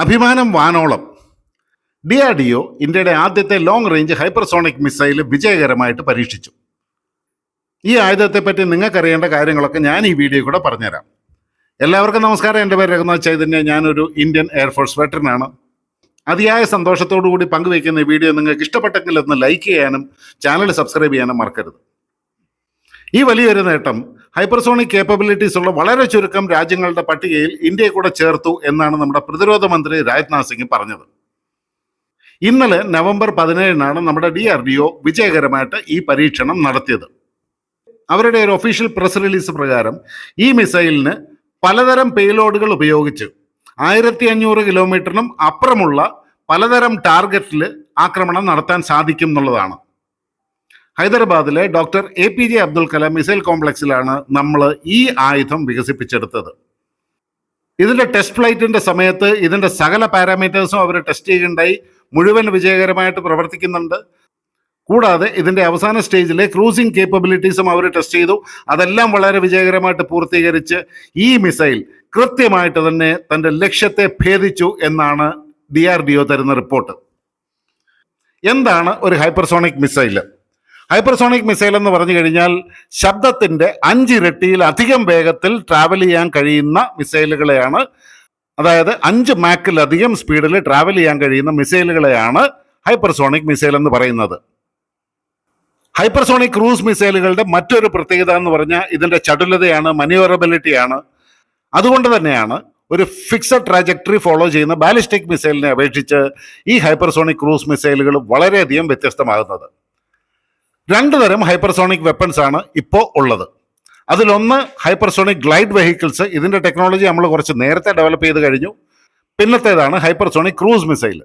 അഭിമാനം വാനോളം. DRDO ഇന്ത്യയുടെ ആദ്യത്തെ ലോങ് റേഞ്ച് ഹൈപ്പർസോണിക് മിസൈൽ വിജയകരമായിട്ട് പരീക്ഷിച്ചു. ഈ ആയുധത്തെപ്പറ്റി നിങ്ങൾക്കറിയേണ്ട കാര്യങ്ങളൊക്കെ ഞാൻ ഈ വീഡിയോ കൂടെ പറഞ്ഞുതരാം. എല്ലാവർക്കും നമസ്കാരം. എൻ്റെ പേര് രഘുനാഥ് ചൈതന്യ. ഞാനൊരു ഇന്ത്യൻ എയർഫോഴ്സ് വെറ്ററനാണ്. അതിയായ സന്തോഷത്തോടു കൂടി പങ്കുവയ്ക്കുന്ന ഈ വീഡിയോ നിങ്ങൾക്ക് ഇഷ്ടപ്പെട്ടെങ്കിൽ ഒന്ന് ലൈക്ക് ചെയ്യാനും ചാനൽ സബ്സ്ക്രൈബ് ചെയ്യാനും മറക്കരുത്. ഈ വലിയൊരു നേട്ടം ഹൈപ്പർസോണിക് കേപ്പബിലിറ്റീസ് ഉള്ള വളരെ ചുരുക്കം രാജ്യങ്ങളുടെ പട്ടികയിൽ ഇന്ത്യയെ കൂടെ ചേർത്തു എന്നാണ് നമ്മുടെ പ്രതിരോധ മന്ത്രി രാജ്നാഥ് സിംഗ് പറഞ്ഞത്. ഇന്നലെ നവംബർ 17 നമ്മുടെ DRDO വിജയകരമായിട്ട് ഈ പരീക്ഷണം നടത്തിയത്. അവരുടെ ഒരു ഒഫീഷ്യൽ പ്രസ് റിലീസ് പ്രകാരം ഈ മിസൈലിന് പലതരം പേലോഡുകൾ ഉപയോഗിച്ച് 1500 കിലോമീറ്ററിനും അപ്പുറമുള്ള പലതരം ടാർഗറ്റിൽ ആക്രമണം നടത്താൻ സാധിക്കും എന്നുള്ളതാണ്. ഹൈദരാബാദിലെ doctor APJ Abdul Kalam missile കോംപ്ലക്സിലാണ് നമ്മൾ ഈ ആയുധം വികസിപ്പിച്ചെടുത്തത്. ഇതിന്റെ ടെസ്റ്റ് ഫ്ലൈറ്റിന്റെ സമയത്ത് ഇതിന്റെ സകല പാരാമീറ്റേഴ്സും അവർ ടെസ്റ്റ് ചെയ്യുകയുണ്ടായി. മുഴുവൻ വിജയകരമായിട്ട് പ്രവർത്തിക്കുന്നുണ്ട്. കൂടാതെ ഇതിന്റെ അവസാന സ്റ്റേജിലെ ക്രൂസിംഗ് കേപ്പബിലിറ്റീസും അവർ ടെസ്റ്റ് ചെയ്തു. അതെല്ലാം വളരെ വിജയകരമായിട്ട് പൂർത്തീകരിച്ച് ഈ മിസൈൽ കൃത്യമായിട്ട് തന്നെ തന്റെ ലക്ഷ്യത്തെ ഭേദിച്ചു എന്നാണ് DRDO തരുന്ന റിപ്പോർട്ട്. എന്താണ് ഒരു ഹൈപ്പർസോണിക് മിസൈൽ? ഹൈപ്പർസോണിക് മിസൈൽ എന്ന് പറഞ്ഞു കഴിഞ്ഞാൽ ശബ്ദത്തിന്റെ 5 ഇരട്ടിയിലധികം വേഗത്തിൽ ട്രാവൽ ചെയ്യാൻ കഴിയുന്ന മിസൈലുകളെയാണ്, അതായത് 5 മാക്കിലധികം സ്പീഡിൽ ട്രാവൽ ചെയ്യാൻ കഴിയുന്ന മിസൈലുകളെയാണ് ഹൈപ്പർസോണിക് മിസൈൽ എന്ന് പറയുന്നത്. ഹൈപ്പർസോണിക് ക്രൂസ് മിസൈലുകളുടെ മറ്റൊരു പ്രത്യേകത എന്ന് പറഞ്ഞാൽ ഇതിന്റെ ചടുലതയാണ്, മനൂവറബിലിറ്റിയാണ്. അതുകൊണ്ട് തന്നെയാണ് ഒരു ഫിക്സഡ് ട്രാജക്ടറി ഫോളോ ചെയ്യുന്ന ബാലിസ്റ്റിക് മിസൈലിനെ അപേക്ഷിച്ച് ഈ ഹൈപ്പർസോണിക് ക്രൂസ് മിസൈലുകൾ വളരെയധികം വ്യത്യസ്തമാകുന്നത്. 2 തരം ഹൈപ്പർസോണിക് വെപ്പൺസ് ആണ് ഇപ്പോൾ ഉള്ളത്. അതിലൊന്ന് ഹൈപ്പർസോണിക് ഗ്ലൈഡ് വെഹിക്കിൾസ്. ഇതിന്റെ ടെക്നോളജി നമ്മൾ കുറച്ച് നേരത്തെ ഡെവലപ്പ് ചെയ്ത് കഴിഞ്ഞു. പിന്നത്തേതാണ് hypersonic cruise missile.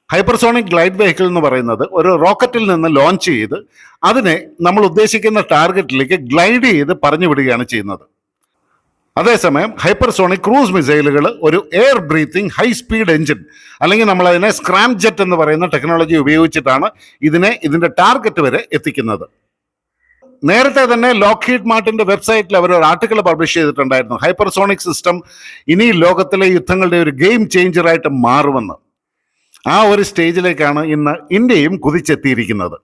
Hypersonic glide vehicle എന്ന് പറയുന്നത് ഒരു റോക്കറ്റിൽ നിന്ന് ലോഞ്ച് ചെയ്ത് അതിനെ നമ്മൾ ഉദ്ദേശിക്കുന്ന ടാർഗറ്റിലേക്ക് ഗ്ലൈഡ് ചെയ്ത് പറഞ്ഞു വിടുകയാണ് ചെയ്യുന്നത്. അതേസമയം ഹൈപ്പർസോണിക് ക്രൂസ് മിസൈലുകൾ ഒരു air breathing high speed engine, അല്ലെങ്കിൽ നമ്മൾ അതിനെ സ്ക്രാം ജെറ്റ് എന്ന് പറയുന്ന ടെക്നോളജി ഉപയോഗിച്ചിട്ടാണ് ഇതിന്റെ ടാർഗറ്റ് വരെ എത്തിക്കുന്നത്. നേരത്തെ തന്നെ ലോക്ഹീഡ് മാർട്ടിന്റെ വെബ്സൈറ്റിൽ അവർ ഒരു ആർട്ടിക്കിൾ പബ്ലിഷ് ചെയ്തിട്ടുണ്ടായിരുന്നു. ഹൈപ്പർസോണിക് സിസ്റ്റം ഇനി ലോകത്തിലെ യുദ്ധങ്ങളുടെ ഒരു ഗെയിം ചേഞ്ചറായിട്ട് മാറുമെന്ന്. ആ ഒരു സ്റ്റേജിലേക്കാണ് ഇന്ന് ഇന്ത്യയും കുതിച്ചെത്തിയിരിക്കുന്നത്.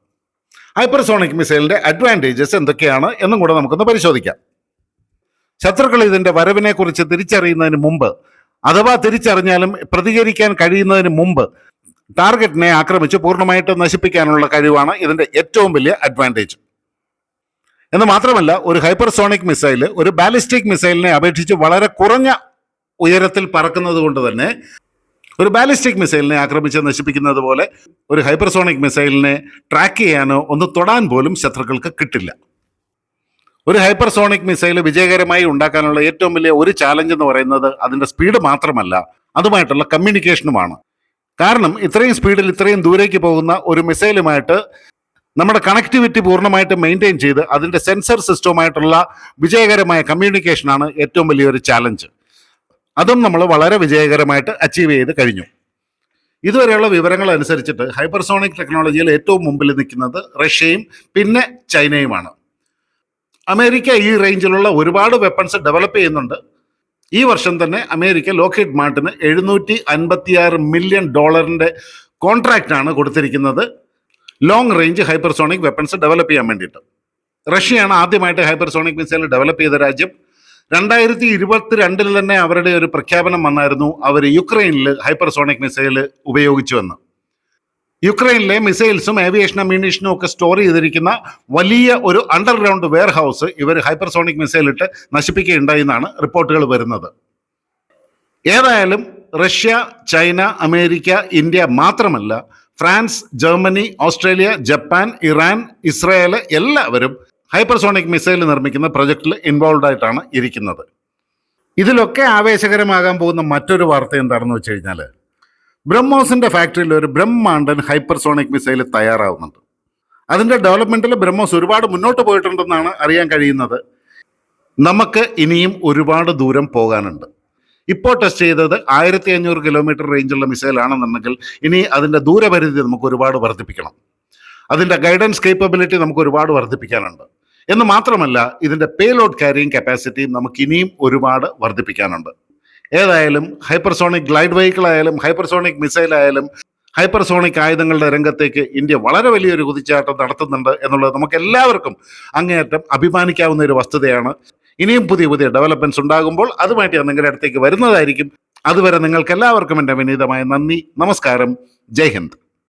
ഹൈപ്പർസോണിക് മിസൈലിന്റെ അഡ്വാൻറ്റേജസ് എന്തൊക്കെയാണ് എന്നും കൂടെ നമുക്കൊന്ന് പരിശോധിക്കാം. ശത്രുക്കൾ ഇതിന്റെ വരവിനെ കുറിച്ച് തിരിച്ചറിയുന്നതിന് മുമ്പ്, അഥവാ തിരിച്ചറിഞ്ഞാലും പ്രതികരിക്കാൻ കഴിയുന്നതിന് മുമ്പ് ടാർഗറ്റിനെ ആക്രമിച്ച് പൂർണ്ണമായിട്ട് നശിപ്പിക്കാനുള്ള കഴിവാണ് ഇതിന്റെ ഏറ്റവും വലിയ അഡ്വാൻറ്റേജ്. എന്ന് മാത്രമല്ല, ഒരു ഹൈപ്പർസോണിക് മിസൈൽ ഒരു ബാലിസ്റ്റിക് മിസൈലിനെ അപേക്ഷിച്ച് വളരെ കുറഞ്ഞ ഉയരത്തിൽ പറക്കുന്നത് കൊണ്ട് തന്നെ ഒരു ബാലിസ്റ്റിക് മിസൈലിനെ ആക്രമിച്ച് നശിപ്പിക്കുന്നത് പോലെ ഒരു ഹൈപ്പർസോണിക് മിസൈലിനെ ട്രാക്ക് ചെയ്യാനോ ഒന്ന് തൊടാൻ പോലും ശത്രുക്കൾക്ക് കിട്ടില്ല. ഒരു ഹൈപ്പർസോണിക് മിസൈൽ വിജയകരമായി ഉണ്ടാക്കാനുള്ള ഏറ്റവും വലിയ ഒരു ചാലഞ്ച് എന്ന് പറയുന്നത് അതിന്റെ സ്പീഡ് മാത്രമല്ല, അതുമായിട്ടുള്ള കമ്മ്യൂണിക്കേഷനുമാണ്. കാരണം ഇത്രയും സ്പീഡിൽ ഇത്രയും ദൂരേക്ക് പോകുന്ന ഒരു മിസൈലുമായിട്ട് നമ്മുടെ കണക്ടിവിറ്റി പൂർണ്ണമായിട്ട് മെയിൻറ്റെയിൻ ചെയ്ത് അതിന്റെ സെൻസർ സിസ്റ്റവുമായിട്ടുള്ള വിജയകരമായ കമ്മ്യൂണിക്കേഷനാണ് ഏറ്റവും വലിയൊരു ചാലഞ്ച്. അതും നമ്മൾ വളരെ വിജയകരമായിട്ട് അച്ചീവ് ചെയ്ത് കഴിഞ്ഞു. ഇതുവരെയുള്ള വിവരങ്ങൾ അനുസരിച്ചിട്ട് ഹൈപ്പർസോണിക് ടെക്നോളജിയിൽ ഏറ്റവും മുമ്പിൽ നിൽക്കുന്നത് റഷ്യയും പിന്നെ ചൈനയുമാണ്. അമേരിക്ക ഈ റേഞ്ചിലുള്ള ഒരുപാട് വെപ്പൺസ് ഡെവലപ്പ് ചെയ്യുന്നുണ്ട്. ഈ വർഷം തന്നെ അമേരിക്ക ലോക്ഹീഡ് മാർട്ടിന് $756 മില്യൺ കോൺട്രാക്റ്റാണ് കൊടുത്തിരിക്കുന്നത് long range hypersonic weapons develop ചെയ്യാൻ വേണ്ടിയിട്ട്. റഷ്യയാണ് ആദ്യമായിട്ട് ഹൈപ്പർസോണിക് മിസൈൽ ഡെവലപ്പ് ചെയ്ത രാജ്യം. 2022 തന്നെ അവരുടെ ഒരു പ്രഖ്യാപനം വന്നായിരുന്നു, അവർ യുക്രൈനിൽ ഹൈപ്പർസോണിക് മിസൈൽ ഉപയോഗിച്ചുവെന്ന്. യുക്രൈനിലെ മിസൈൽസും ഏവിയേഷൻ അമ്യൂണിഷനും ഒക്കെ സ്റ്റോർ ചെയ്തിരിക്കുന്ന വലിയ ഒരു അണ്ടർഗ്രൗണ്ട് വെയർ ഹൗസ് ഇവർ ഹൈപ്പർസോണിക് മിസൈൽ ഇട്ട് നശിപ്പിക്കുകയുണ്ടായി എന്നാണ് റിപ്പോർട്ടുകൾ വരുന്നത്. ഏതായാലും റഷ്യ, ചൈന, അമേരിക്ക, ഇന്ത്യ മാത്രമല്ല, France, Germany, Australia, Japan, Iran, Israel എല്ലാവരും ഹൈപ്പർസോണിക് മിസൈൽ നിർമ്മിക്കുന്ന പ്രൊജക്റ്റിൽ ഇൻവോൾവ് ആയിട്ടാണ് ഇരിക്കുന്നത്. ഇതിലൊക്കെ ആവേശകരമാകാൻ പോകുന്ന മറ്റൊരു വാർത്ത എന്താണെന്ന് വെച്ച് കഴിഞ്ഞാൽ, ബ്രഹ്മോസിന്റെ ഫാക്ടറിയിൽ ഒരു ബ്രഹ്മാണ്ഡൻ ഹൈപ്പർസോണിക് മിസൈൽ തയ്യാറാവുന്നുണ്ട്. അതിന്റെ ഡെവലപ്മെന്റിൽ ബ്രഹ്മോസ് ഒരുപാട് മുന്നോട്ട് പോയിട്ടുണ്ടെന്നാണ് അറിയാൻ കഴിയുന്നത്. നമുക്ക് ഇനിയും ഒരുപാട് ദൂരം പോകാനുണ്ട്. ഇപ്പോൾ ടെസ്റ്റ് ചെയ്തത് 1500 കിലോമീറ്റർ റേഞ്ചുള്ള മിസൈലാണെന്നുണ്ടെങ്കിൽ ഇനി അതിന്റെ ദൂരപരിധി നമുക്ക് ഒരുപാട് വർദ്ധിപ്പിക്കണം. അതിന്റെ ഗൈഡൻസ് കേപ്പബിലിറ്റി നമുക്ക് ഒരുപാട് വർദ്ധിപ്പിക്കാനുണ്ട്. എന്ന് മാത്രമല്ല, ഇതിന്റെ പേലോഡ് ക്യാരിയിങ് കപ്പാസിറ്റിയും നമുക്ക് ഇനിയും ഒരുപാട് വർദ്ധിപ്പിക്കാനുണ്ട്. ഏതായാലും ഹൈപ്പർസോണിക് ഗ്ലൈഡ് വെഹിക്കിൾ ആയാലും ഹൈപ്പർസോണിക് മിസൈൽ ആയാലും ഹൈപ്പർസോണിക് ആയുധങ്ങളുടെ രംഗത്തേക്ക് ഇന്ത്യ വളരെ വലിയൊരു കുതിച്ചാട്ടം നടത്തുന്നുണ്ട് എന്നുള്ളത് നമുക്ക് എല്ലാവർക്കും അങ്ങേയറ്റം അഭിമാനിക്കാവുന്ന ഒരു വസ്തുതയാണ്. ഇനിയും പുതിയ പുതിയ ഡെവലപ്മെന്റ്സ് ഉണ്ടാകുമ്പോൾ അതുമായിട്ട് ഞാൻ നിങ്ങളുടെ അടുത്തേക്ക് വരുന്നതായിരിക്കും. അതുവരെ നിങ്ങൾക്ക് എല്ലാവർക്കും എൻ്റെ വിനീതമായ നന്ദി, നമസ്കാരം, ജയ് ഹിന്ദ്.